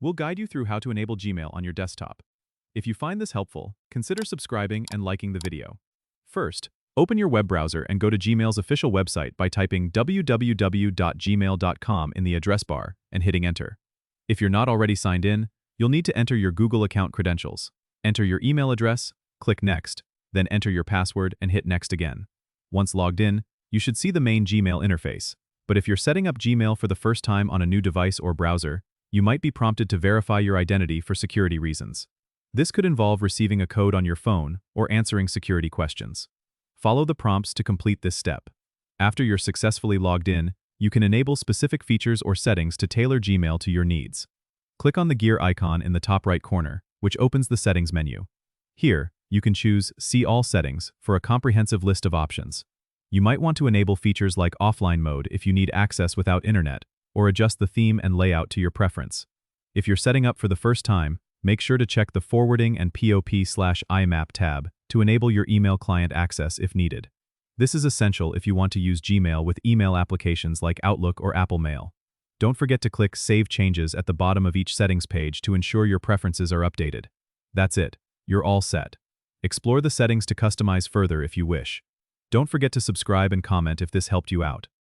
We'll guide you through how to enable Gmail on your desktop. If you find this helpful, consider subscribing and liking the video. First, open your web browser and go to Gmail's official website by typing www.gmail.com in the address bar and hitting enter. If you're not already signed in, you'll need to enter your Google account credentials. Enter your email address, click Next, then enter your password and hit Next again. Once logged in, you should see the main Gmail interface. But if you're setting up Gmail for the first time on a new device or browser, you might be prompted to verify your identity for security reasons. This could involve receiving a code on your phone or answering security questions. Follow the prompts to complete this step. After you're successfully logged in, you can enable specific features or settings to tailor Gmail to your needs. Click on the gear icon in the top right corner, which opens the Settings menu. Here, you can choose See All Settings for a comprehensive list of options. You might want to enable features like offline mode if you need access without internet, or adjust the theme and layout to your preference. If you're setting up for the first time, make sure to check the Forwarding and POP/IMAP tab to enable your email client access if needed. This is essential if you want to use Gmail with email applications like Outlook or Apple Mail. Don't forget to click Save Changes at the bottom of each settings page to ensure your preferences are updated. That's it. You're all set. Explore the settings to customize further if you wish. Don't forget to subscribe and comment if this helped you out.